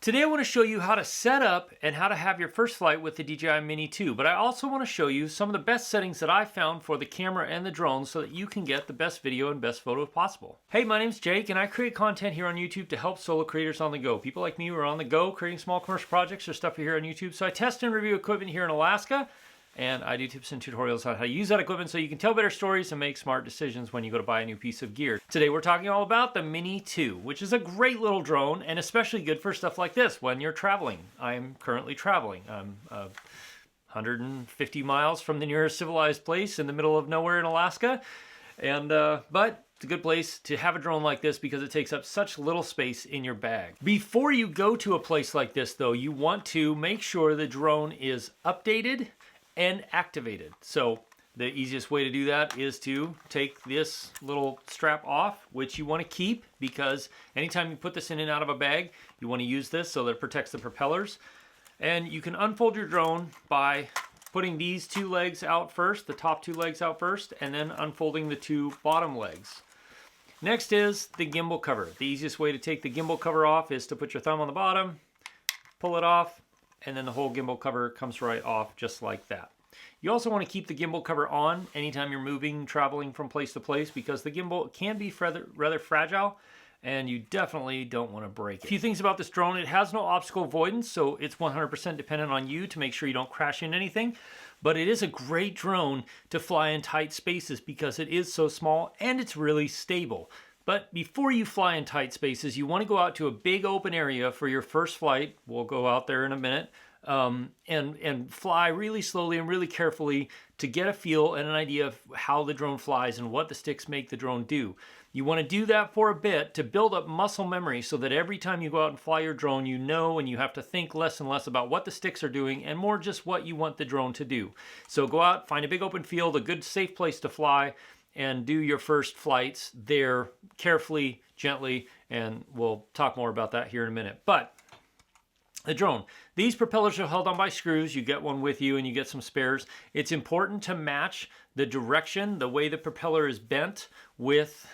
Today I want to show you how to set up and how to have your first flight with the DJI Mini 2, but I also want to show you some of the best settings that I found for the camera and the drone so that you can get the best video and best photo possible. Hey, my name's Jake and I create content here on YouTube to help solo creators on the go. People like me who are on the go creating small commercial projects or stuff here on YouTube. So I test and review equipment here in Alaska, and I do tips and tutorials on how to use that equipment so you can tell better stories and make smart decisions when you go to buy a new piece of gear. Today we're talking all about the Mini 2, which is a great little drone and especially good for stuff like this when you're traveling. I'm currently traveling. I'm 150 miles from the nearest civilized place in the middle of nowhere in Alaska, and but it's a good place to have a drone like this because it takes up such little space in your bag. Before you go to a place like this though, you want to make sure the drone is updated and activated. So the easiest way to do that is to take this little strap off, which you want to keep because anytime you put this in and out of a bag, you want to use this so that it protects the propellers. And you can unfold your drone by putting these two legs out first, the top two legs out first, and then unfolding the two bottom legs. Next is the gimbal cover. The easiest way to take the gimbal cover off is to put your thumb on the bottom, pull it off, and then the whole gimbal cover comes right off just like that. You also want to keep the gimbal cover on anytime you're moving, traveling from place to place because the gimbal can be rather fragile and you definitely don't want to break it. A few things about this drone: it has no obstacle avoidance, so it's 100% dependent on you to make sure you don't crash into anything. But it is a great drone to fly in tight spaces because it is so small and it's really stable. But before you fly in tight spaces, you want to go out to a big open area for your first flight. We'll go out there in a minute. And fly really slowly and really carefully to get a feel and an idea of how the drone flies and what the sticks make the drone do. You want to do that for a bit to build up muscle memory so that every time you go out and fly your drone, you know, and you have to think less and less about what the sticks are doing and more just what you want the drone to do. So go out, find a big open field, a good safe place to fly, and do your first flights there carefully, gently, and we'll talk more about that here in a minute. But the drone. These propellers are held on by screws. You get one with you and you get some spares. It's important to match the direction, the way the propeller is bent with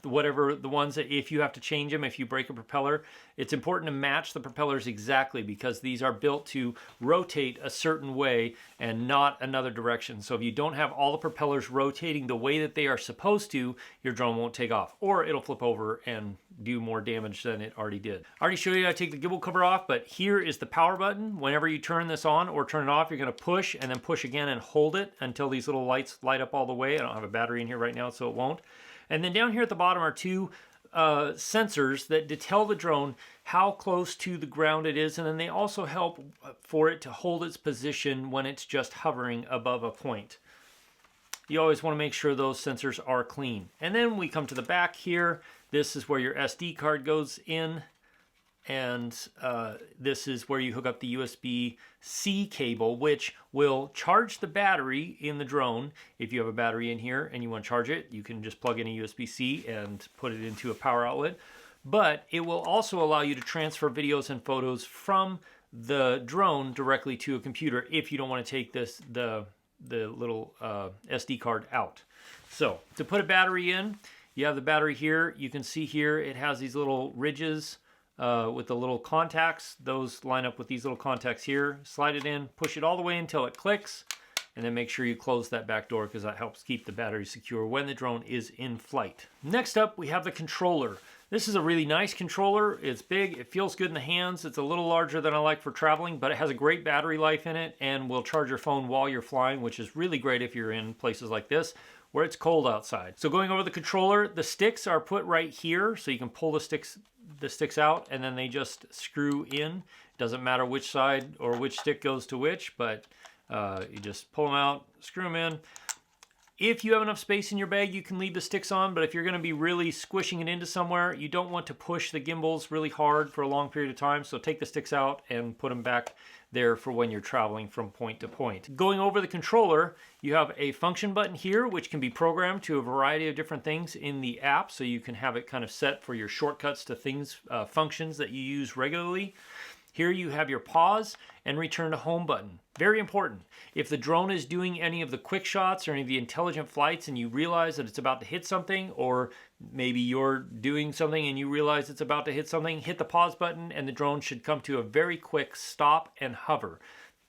whatever the ones that if you have to change them, if you break a propeller, it's important to match the propellers exactly because these are built to rotate a certain way and not another direction. So if you don't have all the propellers rotating the way that they are supposed to, your drone won't take off or it'll flip over and do more damage than it already did. I already showed you how to take the gimbal cover off, but here is the power button. Whenever you turn this on or turn it off, you're going to push and then push again and hold it until these little lights light up all the way. I don't have a battery in here right now, so it won't. And then down here at the bottom are two sensors that tell the drone how close to the ground it is, and then they also help for it to hold its position when it's just hovering above a point. You always want to make sure those sensors are clean. And then we come to the back here. This is where your SD card goes in. And this is where you hook up the USB-C cable, which will charge the battery in the drone. If you have a battery in here and you want to charge it, you can just plug in a USB-C and put it into a power outlet. But it will also allow you to transfer videos and photos from the drone directly to a computer if you don't want to take the little SD card out. So to put a battery in, you have the battery here. You can see here it has these little ridges with the little contacts. Those line up with these little contacts here. Slide it in, push it all the way until it clicks, and then make sure you close that back door because that helps keep the battery secure when the drone is in flight. Next up, we have the controller. This is a really nice controller. It's big, it feels good in the hands. It's a little larger than I like for traveling, but it has a great battery life in it and will charge your phone while you're flying, which is really great if you're in places like this where it's cold outside. So going over the controller, the sticks are put right here, so you can pull the sticks out and then they just screw in. Doesn't matter which side or which stick goes to which, but you just pull them out, screw them in. If you have enough space in your bag, you can leave the sticks on, but if you're going to be really squishing it into somewhere, you don't want to push the gimbals really hard for a long period of time, so take the sticks out and put them back there for when you're traveling from point to point. Going over the controller, you have a function button here, which can be programmed to a variety of different things in the app, so you can have it kind of set for your shortcuts to things, functions that you use regularly. Here you have your pause and return to home button. Very important. If the drone is doing any of the quick shots or any of the intelligent flights and you realize that it's about to hit something, or maybe you're doing something and you realize it's about to hit something, hit the pause button and the drone should come to a very quick stop and hover.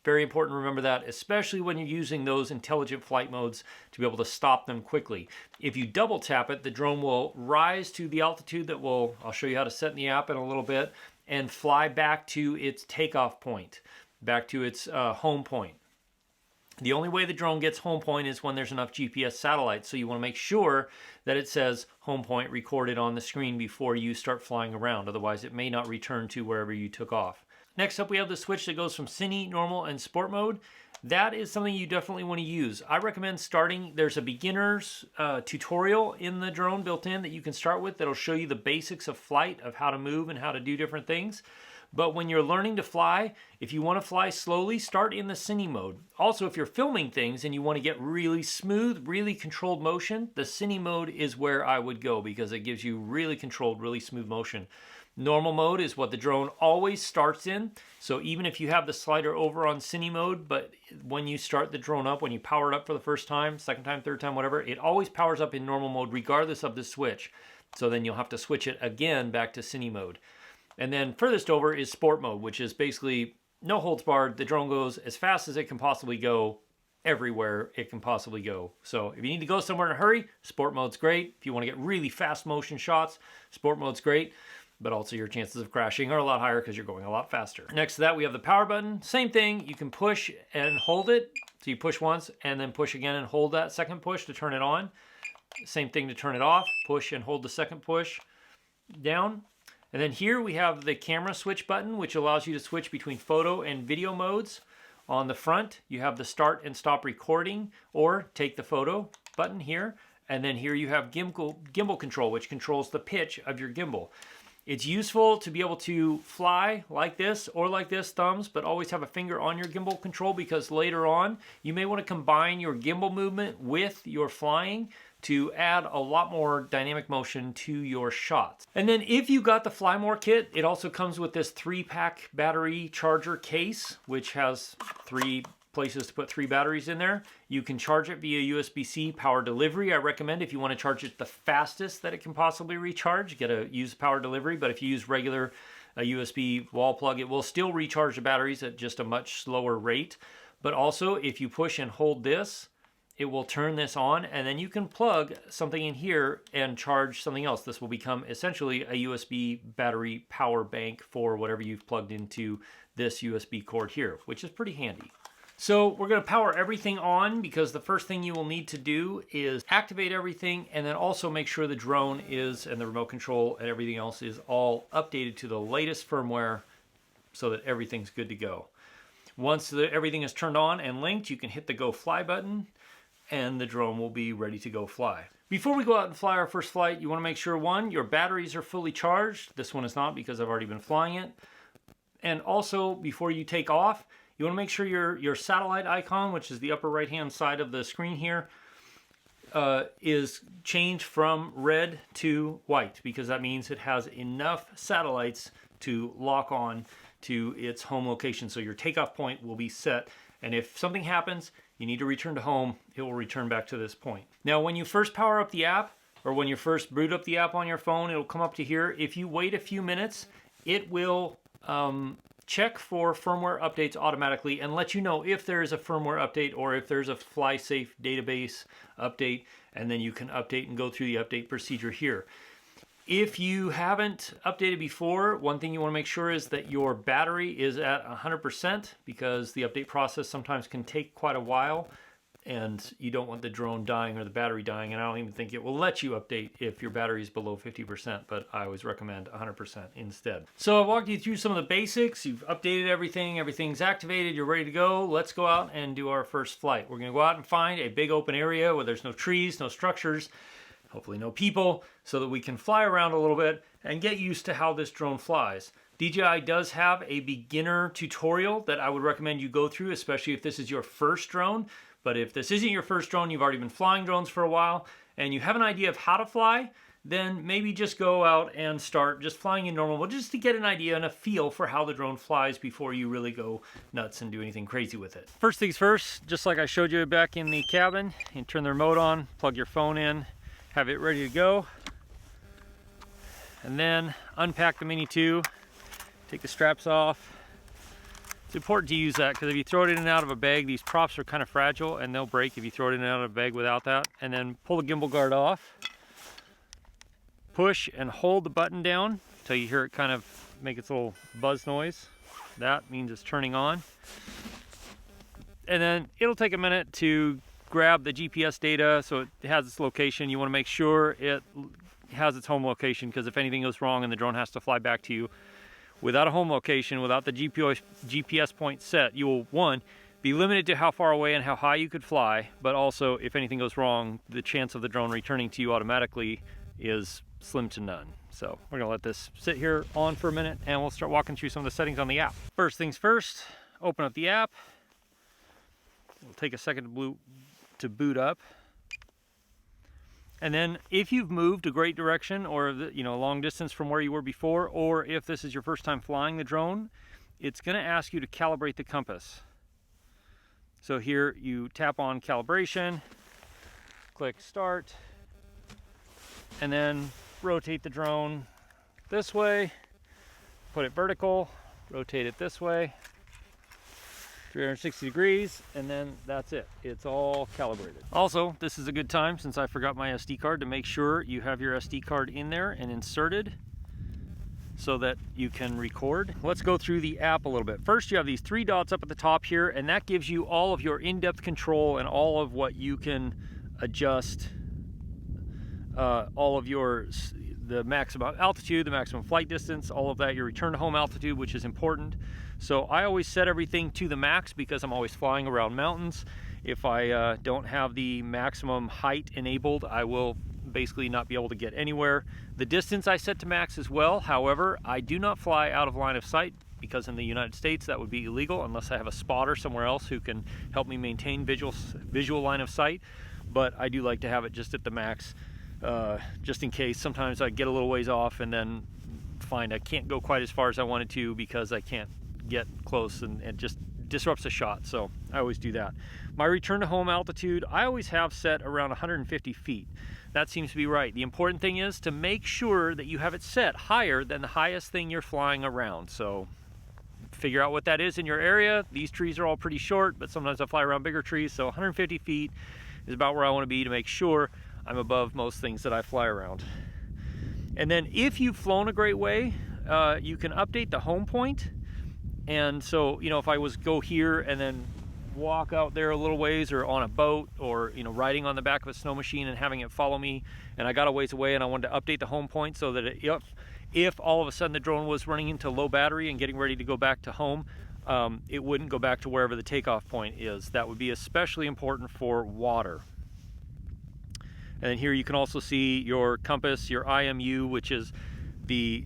Very important to remember that, especially when you're using those intelligent flight modes to be able to stop them quickly. If you double tap it, the drone will rise to the altitude that I'll show you how to set in the app in a little bit, and fly back to its takeoff point, back to its home point. The only way the drone gets home point is when there's enough GPS satellites, so you want to make sure that it says home point recorded on the screen before you start flying around, otherwise it may not return to wherever you took off. Next up, we have the switch that goes from cine, normal, and sport mode. That is something you definitely want to use. I recommend starting, there's a beginner's tutorial in the drone built in that you can start with that'll show you the basics of flight, of how to move and how to do different things. But when you're learning to fly, if you want to fly slowly, start in the cine mode. Also, if you're filming things and you want to get really smooth, really controlled motion, the cine mode is where I would go because it gives you really controlled, really smooth motion. Normal mode is what the drone always starts in. So even if you have the slider over on cine mode, but when you start the drone up, when you power it up for the first time, second time, third time, whatever, it always powers up in normal mode regardless of the switch. So then you'll have to switch it again back to cine mode. And then furthest over is sport mode, which is basically no holds barred. The drone goes as fast as it can possibly go everywhere it can possibly go. So if you need to go somewhere in a hurry, sport mode's great. If you want to get really fast motion shots, sport mode's great. But also your chances of crashing are a lot higher because you're going a lot faster. Next to that, we have the power button. Same thing, you can push and hold it. So you push once and then push again and hold that second push to turn it on. Same thing to turn it off. Push and hold the second push down. And then here we have the camera switch button, which allows you to switch between photo and video modes. On the front, you have the start and stop recording or take the photo button here. And then here you have gimbal control, which controls the pitch of your gimbal. It's useful to be able to fly like this or like this, thumbs, but always have a finger on your gimbal control because later on you may want to combine your gimbal movement with your flying to add a lot more dynamic motion to your shots. And then if you got the Fly More kit, it also comes with this 3-pack battery charger case, which has 3 places to put 3 batteries in there. You can charge it via USB-C power delivery. I recommend if you want to charge it the fastest that it can possibly recharge, use power delivery. But if you use regular USB wall plug, it will still recharge the batteries at just a much slower rate. But also if you push and hold this, it will turn this on and then you can plug something in here and charge something else. This will become essentially a USB battery power bank for whatever you've plugged into this USB cord here, which is pretty handy. So we're going to power everything on because the first thing you will need to do is activate everything and then also make sure the drone is, and the remote control and everything else is all updated to the latest firmware so that everything's good to go. Once everything is turned on and linked, you can hit the Go Fly button and the drone will be ready to go fly. Before we go out and fly our first flight, you want to make sure, one, your batteries are fully charged. This one is not because I've already been flying it. And also, before you take off, you want to make sure your satellite icon, which is the upper right-hand side of the screen here, is changed from red to white because that means it has enough satellites to lock on to its home location. So your takeoff point will be set. And if something happens, you need to return to home, it will return back to this point. Now, when you first power up the app, or when you first boot up the app on your phone, it'll come up to here. If you wait a few minutes, it will check for firmware updates automatically and let you know if there is a firmware update or if there's a FlySafe database update, and then you can update and go through the update procedure here. If you haven't updated before, one thing you want to make sure is that your battery is at 100% because the update process sometimes can take quite a while and you don't want the drone dying or the battery dying, and I don't even think it will let you update if your battery is below 50%, but I always recommend 100% instead. So I've walked you through some of the basics. You've updated everything, everything's activated, you're ready to go. Let's go out and do our first flight. We're gonna go out and find a big open area where there's no trees, no structures, hopefully no people, so that we can fly around a little bit and get used to how this drone flies. DJI does have a beginner tutorial that I would recommend you go through, especially if this is your first drone. But if this isn't your first drone, you've already been flying drones for a while, and you have an idea of how to fly, then maybe just go out and start just flying in normal, just to get an idea and a feel for how the drone flies before you really go nuts and do anything crazy with it. First things first, just like I showed you back in the cabin, you turn the remote on, plug your phone in, have it ready to go, and then unpack the Mini 2, take the straps off. It's important to use that because if you throw it in and out of a bag, these props are kind of fragile and they'll break if you throw it in and out of a bag without that. And then pull the gimbal guard off. Push and hold the button down until you hear it kind of make its little buzz noise. That means it's turning on. And then it'll take a minute to grab the GPS data so it has its location. You want to make sure it has its home location, because if anything goes wrong and the drone has to fly back to you without a home location, without the GPS point set, you will, one, be limited to how far away and how high you could fly, but also if anything goes wrong, the chance of the drone returning to you automatically is slim to none. So we're gonna let this sit here on for a minute and we'll start walking through some of the settings on the app. First things first, open up the app. It'll take a second to boot up. And then if you've moved a great direction or a long distance from where you were before, or if this is your first time flying the drone, it's gonna ask you to calibrate the compass. So here you tap on calibration, click start, and then rotate the drone this way, put it vertical, rotate it this way, 360 degrees, and then that's it. It's all calibrated. Also, this is a good time, since I forgot my SD card, to make sure you have your SD card in there and inserted so that you can record. Let's go through the app a little bit. First, you have these 3 dots up at the top here, and that gives you all of your in-depth control and all of what you can adjust, all of the maximum altitude, the maximum flight distance, all of that, your return to home altitude, which is important. So I always set everything to the max because I'm always flying around mountains. If I don't have the maximum height enabled, I will basically not be able to get anywhere. The distance I set to max as well. However, I do not fly out of line of sight, because in the United States that would be illegal unless I have a spotter somewhere else who can help me maintain visual line of sight. But I do like to have it just at the max, just in case. Sometimes I get a little ways off and then find I can't go quite as far as I wanted to because I can't get close, and it just disrupts the shot. So I always do that. My return to home altitude, I always have set around 150 feet. That seems to be right. The important thing is to make sure that you have it set higher than the highest thing you're flying around. So figure out what that is in your area. These trees are all pretty short, but sometimes I fly around bigger trees. So 150 feet is about where I want to be to make sure I'm above most things that I fly around. And then if you've flown a great way, you can update the home point. And so, if I go here and then walk out there a little ways, or on a boat, or riding on the back of a snow machine and having it follow me, and I got a ways away and I wanted to update the home point so that if all of a sudden the drone was running into low battery and getting ready to go back to home, it wouldn't go back to wherever the takeoff point is. That would be especially important for water. And then here you can also see your compass, your IMU, which is the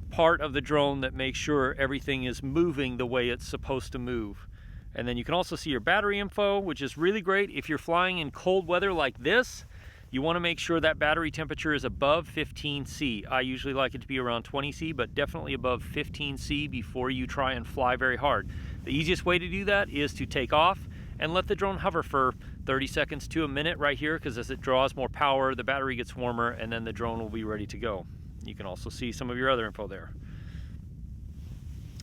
part of the drone that makes sure everything is moving the way it's supposed to move. And then you can also see your battery info, which is really great. If you're flying in cold weather like this, you want to make sure that battery temperature is above 15 C. I usually like it to be around 20 C, but definitely above 15 C before you try and fly very hard. The easiest way to do that is to take off and let the drone hover for 30 seconds to a minute right here, because as it draws more power, the battery gets warmer, and then the drone will be ready to go. You can also see some of your other info there.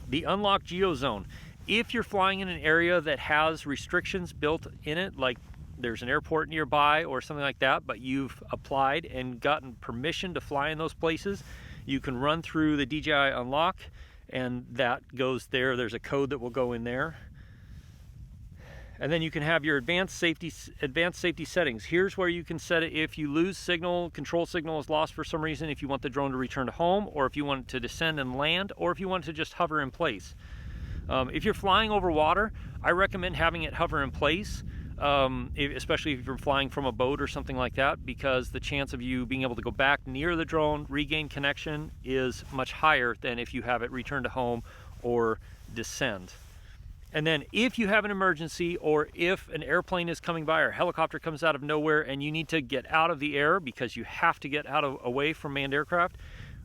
The unlock geo zone. If you're flying in an area that has restrictions built in it, like there's an airport nearby or something like that, but you've applied and gotten permission to fly in those places, you can run through the DJI unlock, and that goes there. There's a code that will go in there. And then you can have your advanced safety settings. Here's where you can set it if you lose signal, control signal is lost for some reason, if you want the drone to return to home, or if you want it to descend and land, or if you want it to just hover in place. If you're flying over water, I recommend having it hover in place, especially if you're flying from a boat or something like that, because the chance of you being able to go back near the drone, regain connection, is much higher than if you have it return to home or descend. And then if you have an emergency, or if an airplane is coming by or a helicopter comes out of nowhere and you need to get out of the air because you have to get away from manned aircraft,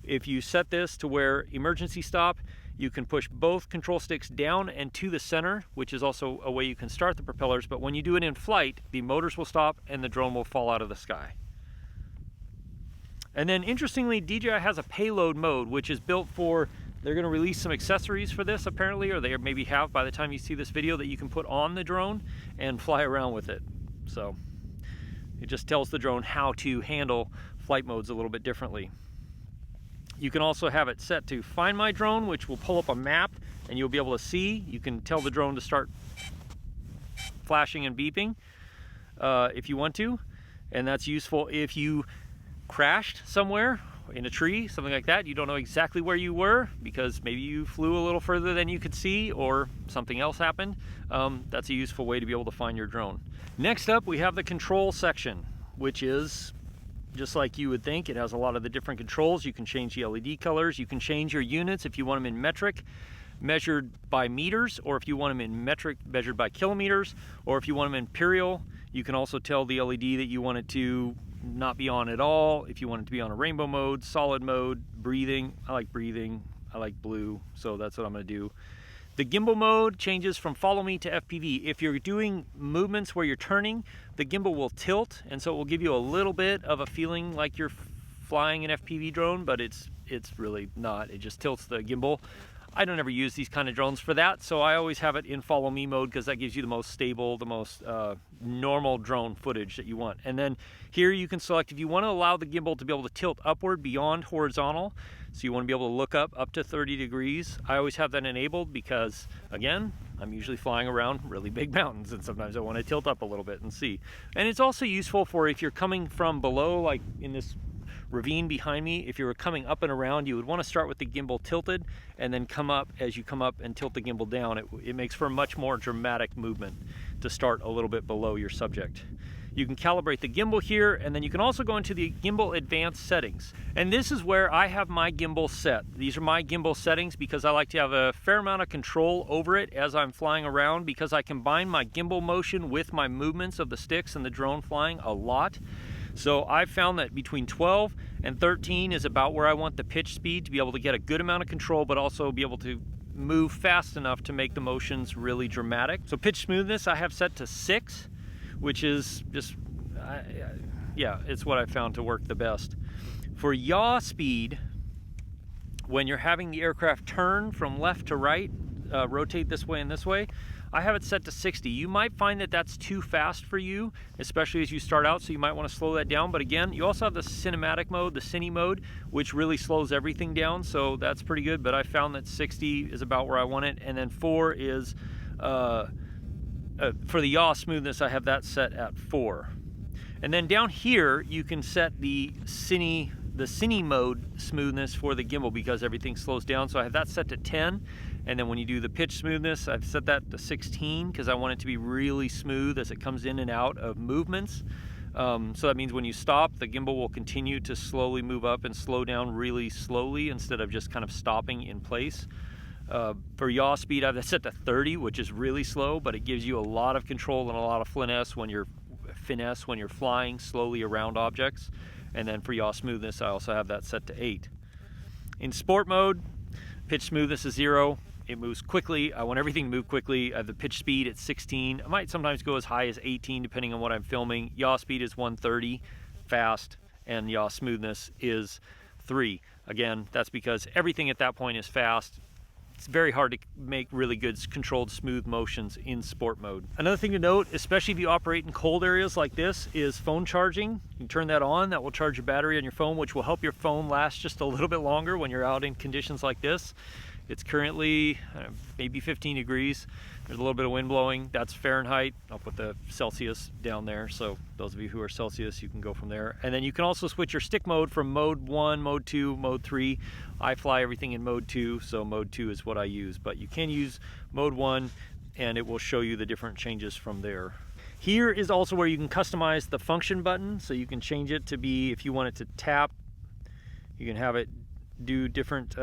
if you set this to where emergency stop, you can push both control sticks down and to the center, which is also a way you can start the propellers. But when you do it in flight, the motors will stop and the drone will fall out of the sky. And then interestingly, DJI has a payload mode, which is built for, they're going to release some accessories for this apparently, or they maybe have by the time you see this video, that you can put on the drone and fly around with it. So it just tells the drone how to handle flight modes a little bit differently. You can also have it set to Find My Drone, which will pull up a map and you'll be able to see. You can tell the drone to start flashing and beeping if you want to. And that's useful if you crashed somewhere in a tree, something like that. You don't know exactly where you were because maybe you flew a little further than you could see or something else happened. That's a useful way to be able to find your drone. Next up, we have the control section, which is just like you would think. It has a lot of the different controls. You can change the LED colors. You can change your units if you want them in metric, measured by meters, or if you want them in metric, measured by kilometers, or if you want them in imperial. You can also tell the LED that you want it to not be on at all, if you want it to be on a rainbow mode, solid mode, breathing. I like breathing, I like blue, so that's what I'm going to do. The gimbal mode changes from follow me to FPV. If you're doing movements where you're turning, the gimbal will tilt, and so it will give you a little bit of a feeling like you're flying an FPV drone, but it's really not. It just tilts the gimbal. I don't ever use these kind of drones for that, so I always have it in follow me mode because that gives you the most stable, the most normal drone footage that you want. And then here you can select if you want to allow the gimbal to be able to tilt upward beyond horizontal. So you want to be able to look up to 30 degrees. I always have that enabled because, again, I'm usually flying around really big mountains and sometimes I want to tilt up a little bit and see. And it's also useful for if you're coming from below, like in this ravine behind me. If you were coming up and around, you would want to start with the gimbal tilted and then come up as you come up and tilt the gimbal down. It makes for a much more dramatic movement to start a little bit below your subject. You can calibrate the gimbal here, and then you can also go into the gimbal advanced settings. And this is where I have my gimbal set. These are my gimbal settings because I like to have a fair amount of control over it as I'm flying around, because I combine my gimbal motion with my movements of the sticks and the drone flying a lot. So I've found that between 12 and 13 is about where I want the pitch speed to be able to get a good amount of control, but also be able to move fast enough to make the motions really dramatic. So pitch smoothness I have set to 6, which is just, yeah, it's what I found to work the best. For yaw speed, when you're having the aircraft turn from left to right, rotate this way and this way, I have it set to 60. You might find that that's too fast for you, especially as you start out, so you might want to slow that down. But again, you also have the cinematic mode, the cine mode, which really slows everything down, so that's pretty good. But I found that 60 is about where I want it, and then 4 is, for the yaw smoothness, I have that set at 4. And then down here, you can set the cine mode smoothness for the gimbal because everything slows down. So I have that set to 10. And then when you do the pitch smoothness, I've set that to 16 because I want it to be really smooth as it comes in and out of movements. So that means when you stop, the gimbal will continue to slowly move up and slow down really slowly instead of just kind of stopping in place. For yaw speed, I've set to 30, which is really slow, but it gives you a lot of control and a lot of finesse when you're flying slowly around objects. And then for yaw smoothness, I also have that set to 8. In sport mode, pitch smoothness is 0. It moves quickly. I want everything to move quickly. I have the pitch speed at 16. I might sometimes go as high as 18 depending on what I'm filming. Yaw speed is 130, fast, and yaw smoothness is 3. Again, that's because everything at that point is fast. It's very hard to make really good controlled smooth motions in sport mode. Another thing to note, especially if you operate in cold areas like this, is phone charging. You can turn that on. That will charge your battery on your phone, which will help your phone last just a little bit longer when you're out in conditions like this. It's currently maybe 15 degrees. There's a little bit of wind blowing. That's Fahrenheit. I'll put the Celsius down there. So those of you who are Celsius, you can go from there. And then you can also switch your stick mode from mode 1, mode 2, mode 3. I fly everything in mode 2, so mode 2 is what I use. But you can use mode 1 and it will show you the different changes from there. Here is also where you can customize the function button. So you can change it to be, if you want it to tap, you can have it do different,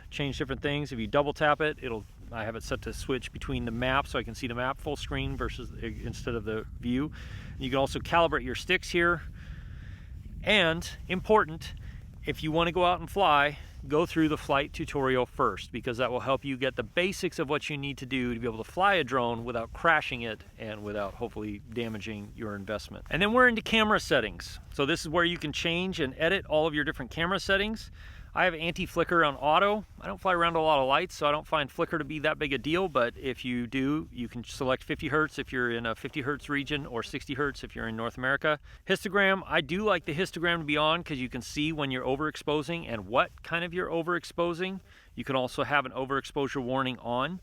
change different things. If you double tap it, it'll I have it set to switch between the map, so I can see the map full screen versus instead of the view. You can also calibrate your sticks here. And important, if you want to go out and fly, go through the flight tutorial first, because that will help you get the basics of what you need to do to be able to fly a drone without crashing it and without hopefully damaging your investment. And then we're into camera settings. So this is where you can change and edit all of your different camera settings. I have anti-flicker on auto. I don't fly around a lot of lights, so I don't find flicker to be that big a deal, but if you do, you can select 50 Hertz if you're in a 50 Hertz region, or 60 Hertz if you're in North America. Histogram, I do like the histogram to be on because you can see when you're overexposing and what kind of you're overexposing. You can also have an overexposure warning on.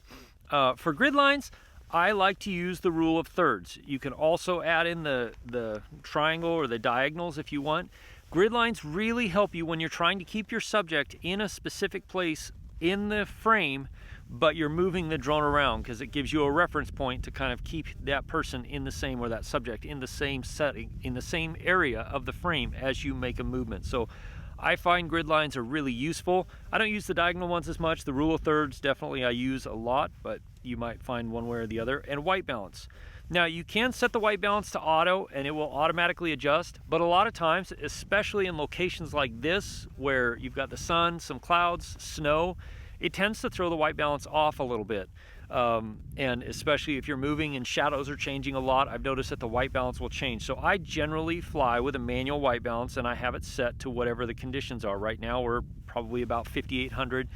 For grid lines, I like to use the rule of thirds. You can also add in the triangle or the diagonals if you want. Grid lines really help you when you're trying to keep your subject in a specific place in the frame, but you're moving the drone around, because it gives you a reference point to kind of keep that person in the same, or that subject in the same setting, in the same area of the frame as you make a movement. So I find grid lines are really useful. I don't use the diagonal ones as much. The rule of thirds definitely I use a lot, but you might find one way or the other. And white balance. Now you can set the white balance to auto and it will automatically adjust, but a lot of times, especially in locations like this where you've got the sun, some clouds, snow, it tends to throw the white balance off a little bit. And especially if you're moving and shadows are changing a lot, I've noticed that the white balance will change. So I generally fly with a manual white balance, and I have it set to whatever the conditions are. Right now we're probably about 5800.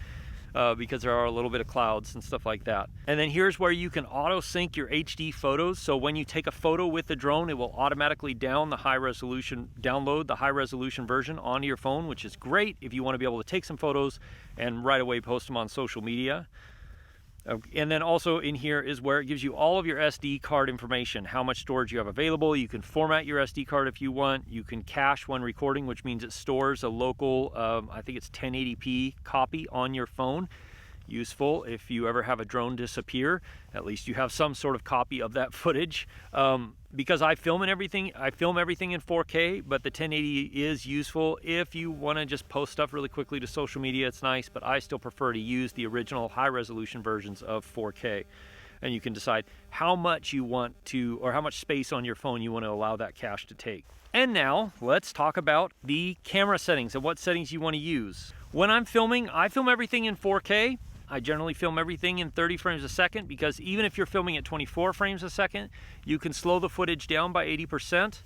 Because there are a little bit of clouds and stuff like that. And then here's where you can auto sync your HD photos. So when you take a photo with the drone, it will automatically download the high resolution version onto your phone, which is great if you want to be able to take some photos and right away post them on social media. And then also in here is where it gives you all of your SD card information, how much storage you have available. You can format your SD card if you want. You can cache when recording, which means it stores a local, I think it's 1080p copy on your phone. Useful if you ever have a drone disappear, at least you have some sort of copy of that footage. Because I film everything in 4K, but the 1080 is useful if you want to just post stuff really quickly to social media. It's nice, but I still prefer to use the original high resolution versions of 4K. And you can decide how much you want to, or how much space on your phone you want to allow that cache to take. And now let's talk about the camera settings and what settings you want to use. When I'm filming, I film everything in 4K. I generally film everything in 30 frames a second, because even if you're filming at 24 frames a second, you can slow the footage down by 80%,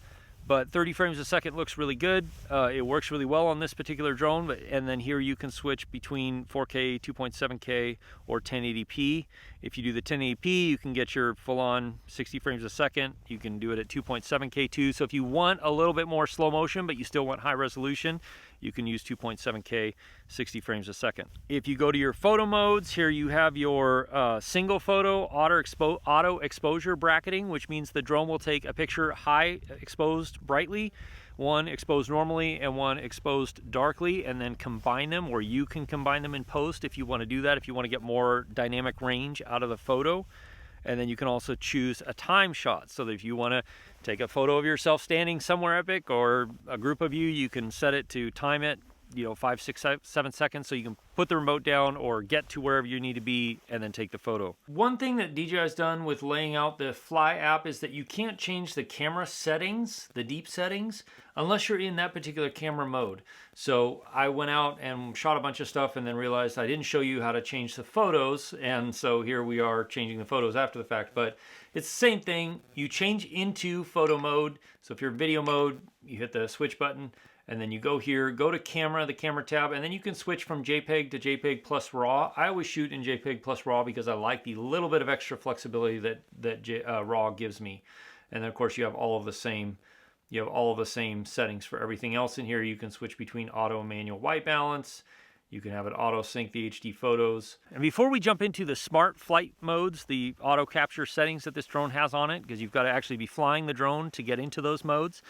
but 30 frames a second looks really good. It works really well on this particular drone, and then here you can switch between 4K, 2.7K, or 1080p. If you do the 1080p, you can get your full-on 60 frames a second. You can do it at 2.7K too, so if you want a little bit more slow motion, but you still want high resolution, you can use 2.7K, 60 frames a second. If you go to your photo modes, here you have your single photo auto exposure bracketing, which means the drone will take a picture high exposed brightly, one exposed normally, and one exposed darkly, and then combine them, or you can combine them in post if you want to do that, if you want to get more dynamic range out of the photo. And then you can also choose a time shot, so that if you want to take a photo of yourself standing somewhere epic, or a group of you, you can set it to time it, 5, 6, 7 seconds, so you can put the remote down or get to wherever you need to be and then take the photo. One thing that DJI has done with laying out the Fly app is that you can't change the camera settings, the deep settings, unless you're in that particular camera mode. So I went out and shot a bunch of stuff and then realized I didn't show you how to change the photos, and so here we are changing the photos after the fact. But it's the same thing. You change into photo mode. So if you're in video mode, you hit the switch button, and then you go here, go to camera, the camera tab, and then you can switch from JPEG to JPEG plus RAW. I always shoot in JPEG plus RAW because I like the little bit of extra flexibility that RAW gives me. And then of course you have all of the same settings for everything else in here. You can switch between auto and manual white balance. You can have it auto sync the HD photos. And before we jump into the smart flight modes, the auto capture settings that this drone has on it, because you've got to actually be flying the drone to get into those modes.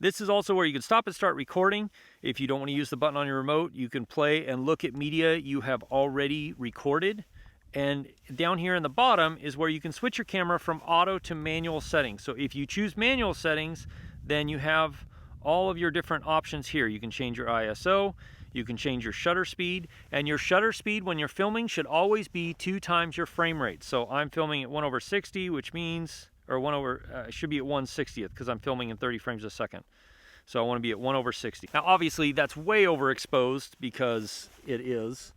This is also where you can stop and start recording. If you don't want to use the button on your remote, you can play and look at media you have already recorded. And down here in the bottom is where you can switch your camera from auto to manual settings. So if you choose manual settings, then you have all of your different options here. You can change your ISO, You can change your shutter speed, and your shutter speed when you're filming should always be 2 times your frame rate. So I'm filming at 1/60, which means, or should be at 1/60th because I'm filming in 30 frames a second. So I want to be at 1/60. Now obviously that's way overexposed because it is.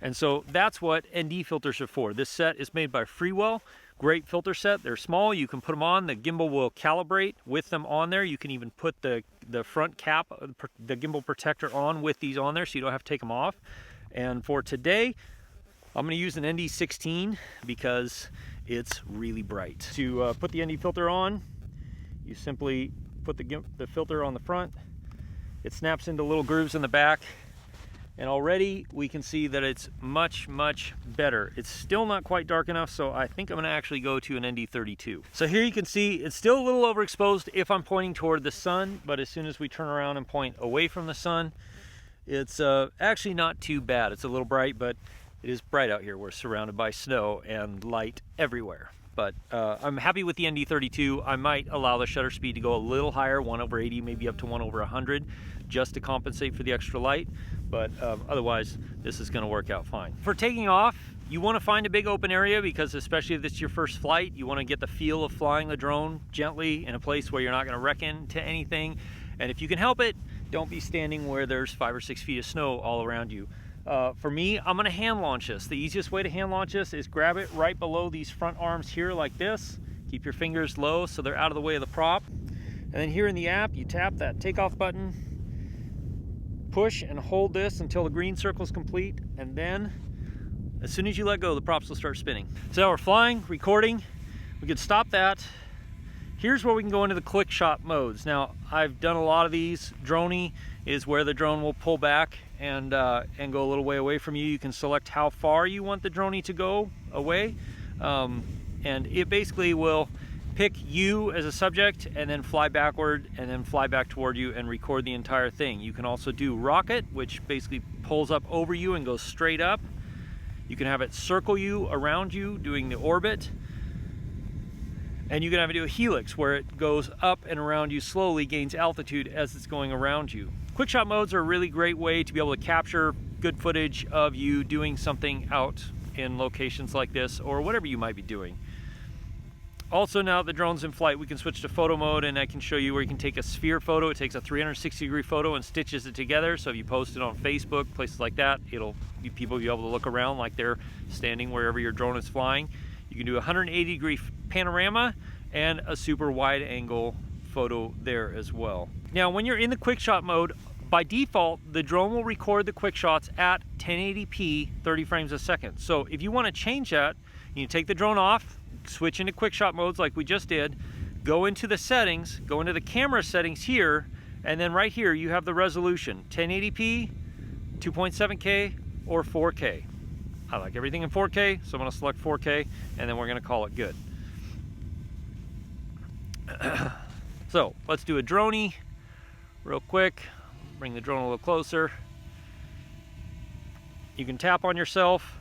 And so that's what ND filters are for. This set is made by Freewell. Great filter set. They're small. You can put them on. The gimbal will calibrate with them on there. You can even put the front cap, the gimbal protector on with these on there so you don't have to take them off. And for today, I'm going to use an ND16 because it's really bright. To put the ND filter on, you simply put the filter on the front. It snaps into little grooves in the back. And already we can see that it's much, much better. It's still not quite dark enough, so I think I'm gonna actually go to an ND32. So here you can see it's still a little overexposed if I'm pointing toward the sun, but as soon as we turn around and point away from the sun, it's actually not too bad. It's a little bright, but it is bright out here. We're surrounded by snow and light everywhere. But I'm happy with the ND32. I might allow the shutter speed to go a little higher, 1/80, maybe up to 1/100, just to compensate for the extra light. But otherwise, this is gonna work out fine. For taking off, you wanna find a big open area because especially if this is your first flight, you wanna get the feel of flying the drone gently in a place where you're not gonna wreck into anything. And if you can help it, don't be standing where there's 5 or 6 feet of snow all around you. For me, I'm gonna hand launch this. The easiest way to hand launch this is grab it right below these front arms here like this. Keep your fingers low so they're out of the way of the prop. And then here in the app, you tap that takeoff button, push and hold this until the green circle is complete, and then as soon as you let go, the props will start spinning. So now we're flying, recording. We could stop that. Here's where we can go into the quick shot modes. Now, I've done a lot of these. Droney is where the drone will pull back and go a little way away from you. You can select how far you want the droney to go away. And it basically will pick you as a subject and then fly backward and then fly back toward you and record the entire thing. You can also do rocket, which basically pulls up over you and goes straight up. You can have it circle you around you doing the orbit. And you can have it do a helix where it goes up and around you slowly, gains altitude as it's going around you. Quick shot modes are a really great way to be able to capture good footage of you doing something out in locations like this or whatever you might be doing. Also, now that the drone's in flight, we can switch to photo mode, and I can show you where you can take a sphere photo. It takes a 360-degree photo and stitches it together. So if you post it on Facebook, places like that, people will be able to look around like they're standing wherever your drone is flying. You can do a 180-degree panorama and a super wide angle photo there as well. Now, when you're in the quick shot mode, by default, the drone will record the quick shots at 1080p, 30 frames a second. So if you want to change that, you take the drone off, switch into quick shot modes like we just did, go into the settings, go into the camera settings here, and then right here you have the resolution, 1080p, 2.7K, or 4K. I like everything in 4K, so I'm gonna select 4K, and then we're gonna call it good. So let's do a droney real quick. Bring the drone a little closer. You can tap on yourself.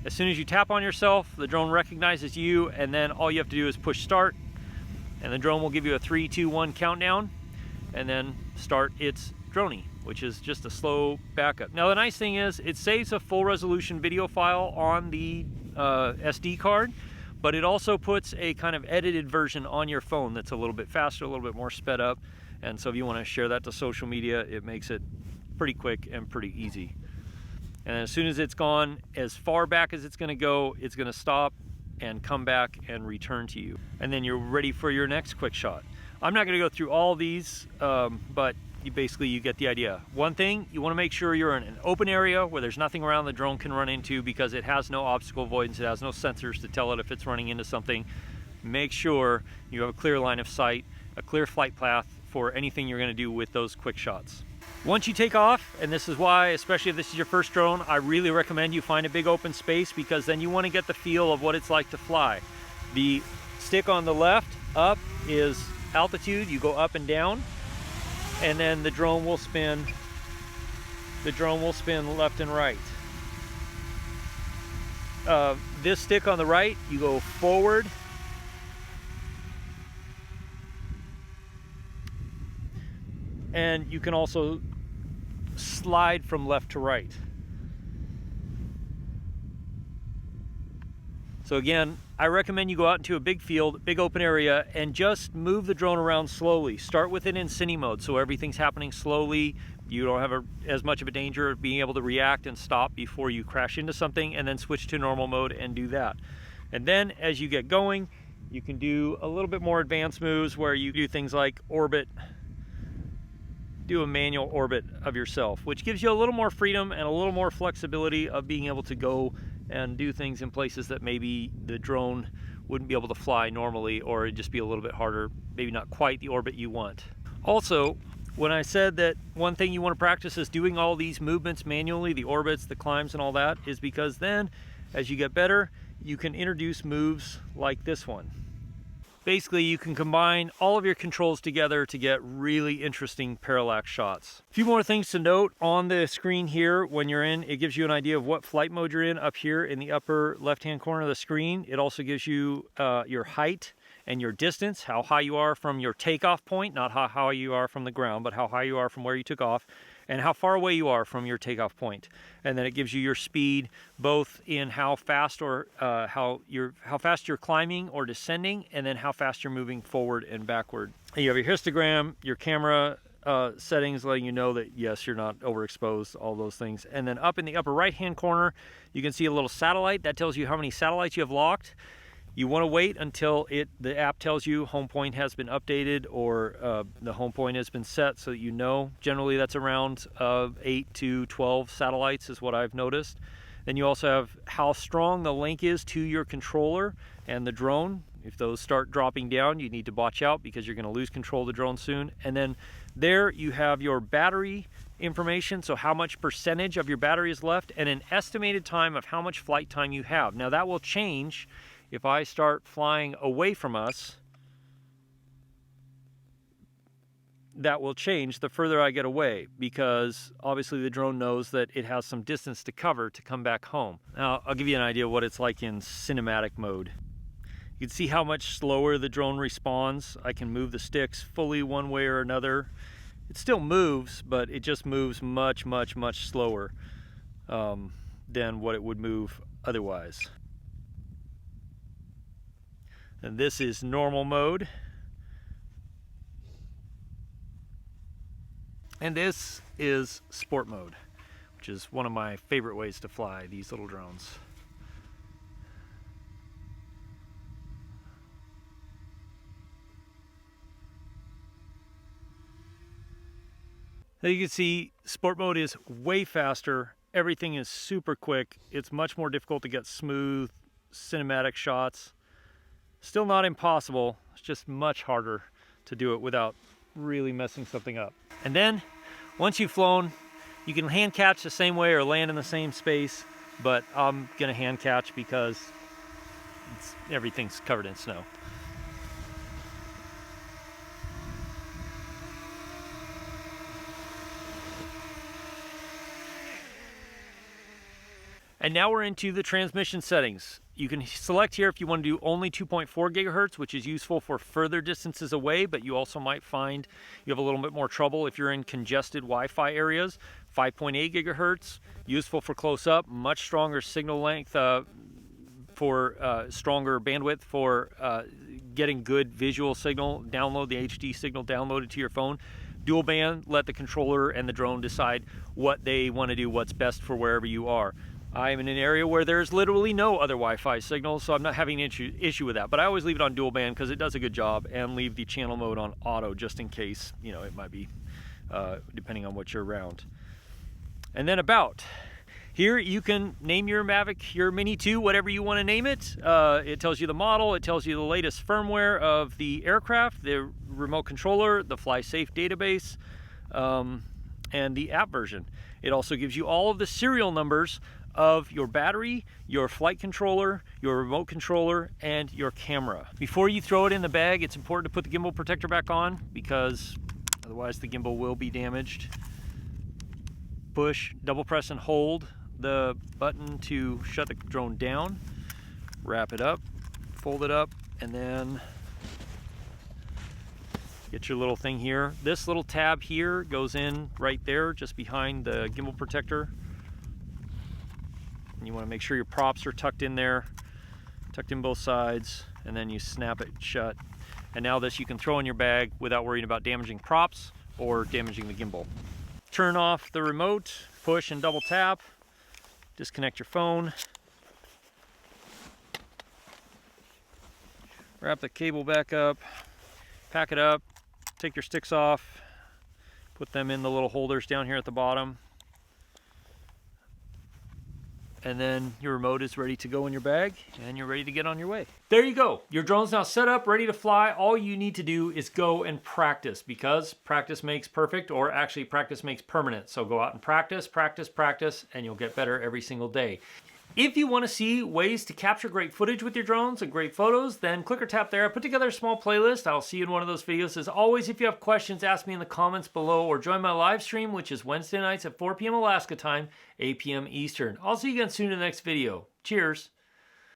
As soon as you tap on yourself, the drone recognizes you, and then all you have to do is push start, and the drone will give you a 3, 2, 1 countdown, and then start its droney, which is just a slow backup. Now the nice thing is it saves a full resolution video file on the SD card, but it also puts a kind of edited version on your phone that's a little bit faster, a little bit more sped up. And so if you want to share that to social media, it makes it pretty quick and pretty easy. And as soon as it's gone as far back as it's going to go, it's going to stop and come back and return to you. And then you're ready for your next quick shot. I'm not going to go through all these, but you get the idea. One thing, you want to make sure you're in an open area where there's nothing around the drone can run into, because it has no obstacle avoidance, it has no sensors to tell it if it's running into something. Make sure you have a clear line of sight, a clear flight path for anything you're going to do with those quick shots. Once you take off, and this is why, especially if this is your first drone, I really recommend you find a big open space, because then you want to get the feel of what it's like to fly. The stick on the left, up, is altitude. You go up and down, and then the drone will spin. The drone will spin left and right. This stick on the right, you go forward. And you can also slide from left to right. So again, I recommend you go out into a big field, big open area, and just move the drone around slowly. Start with it in cine mode, so everything's happening slowly. You don't have as much of a danger of being able to react and stop before you crash into something, and then switch to normal mode and do that. And then as you get going, you can do a little bit more advanced moves where you do things like orbit, do a manual orbit of yourself, which gives you a little more freedom and a little more flexibility of being able to go and do things in places that maybe the drone wouldn't be able to fly normally, or it'd just be a little bit harder, maybe not quite the orbit you want. Also, when I said that one thing you want to practice is doing all these movements manually, the orbits, the climbs and all that, is because then as you get better, you can introduce moves like this one. Basically, you can combine all of your controls together to get really interesting parallax shots. A few more things to note on the screen here. When you're in, it gives you an idea of what flight mode you're in up here in the upper left-hand corner of the screen. It also gives you your height and your distance, how high you are from your takeoff point, not how high you are from the ground, but how high you are from where you took off, and how far away you are from your takeoff point. And then it gives you your speed, both in how fast or how fast you're climbing or descending, and then how fast you're moving forward and backward. And you have your histogram, your camera settings letting you know that yes, you're not overexposed, all those things. And then up in the upper right hand corner, you can see a little satellite that tells you how many satellites you have locked. You want to wait until the app tells you home point has been updated, or the home point has been set, so that you know. Generally that's around 8 to 12 satellites is what I've noticed. Then you also have how strong the link is to your controller and the drone. If those start dropping down, you need to watch out because you're going to lose control of the drone soon. And then there you have your battery information, so how much percentage of your battery is left, and an estimated time of how much flight time you have. Now that will change if I start flying away from us. That will change the further I get away, because obviously the drone knows that it has some distance to cover to come back home. Now I'll give you an idea of what it's like in cinematic mode. You can see how much slower the drone responds. I can move the sticks fully one way or another. It still moves, but it just moves much, much, much slower than what it would move otherwise. And this is normal mode. And this is sport mode, which is one of my favorite ways to fly these little drones. Now you can see sport mode is way faster. Everything is super quick. It's much more difficult to get smooth cinematic shots. Still not impossible, it's just much harder to do it without really messing something up. And then, once you've flown, you can hand catch the same way or land in the same space, but I'm gonna hand catch because everything's covered in snow. And now we're into the transmission settings. You can select here if you want to do only 2.4 gigahertz, which is useful for further distances away, but you also might find you have a little bit more trouble if you're in congested Wi-Fi areas. 5.8 gigahertz, useful for close up, much stronger signal length for stronger bandwidth for getting good visual signal, download the HD signal downloaded to your phone. Dual band, let the controller and the drone decide what they want to do, what's best for wherever you are. I'm in an area where there's literally no other Wi-Fi signal, so I'm not having an issue with that. But I always leave it on dual band because it does a good job, and leave the channel mode on auto just in case, you know, it might be depending on what you're around. And then about. Here you can name your Mavic, your Mini 2, whatever you want to name it. It tells you the model, it tells you the latest firmware of the aircraft, the remote controller, the FlySafe database, and the app version. It also gives you all of the serial numbers of your battery, your flight controller, your remote controller, and your camera. Before you throw it in the bag, it's important to put the gimbal protector back on because otherwise the gimbal will be damaged. Push, double press and hold the button to shut the drone down. Wrap it up, fold it up, and then Get your little thing here. This little tab here goes in right there, just behind the gimbal protector. And you want to make sure your props are tucked in there, tucked in both sides, and then you snap it shut. And now this you can throw in your bag without worrying about damaging props or damaging the gimbal. Turn off the remote, push and double tap, disconnect your phone. Wrap the cable back up, pack it up, take your sticks off, put them in the little holders down here at the bottom. And then your remote is ready to go in your bag and you're ready to get on your way. There you go. Your drone's now set up, ready to fly. All you need to do is go and practice, because practice makes perfect, or actually practice makes permanent. So go out and practice, practice, practice, and you'll get better every single day. If you want to see ways to capture great footage with your drones and great photos, then click or tap there. I put together a small playlist. I'll see you in one of those videos. As always, if you have questions, ask me in the comments below, or join my live stream, which is Wednesday nights at 4 p.m. Alaska time, 8 p.m. Eastern. I'll see you again soon in the next video. Cheers.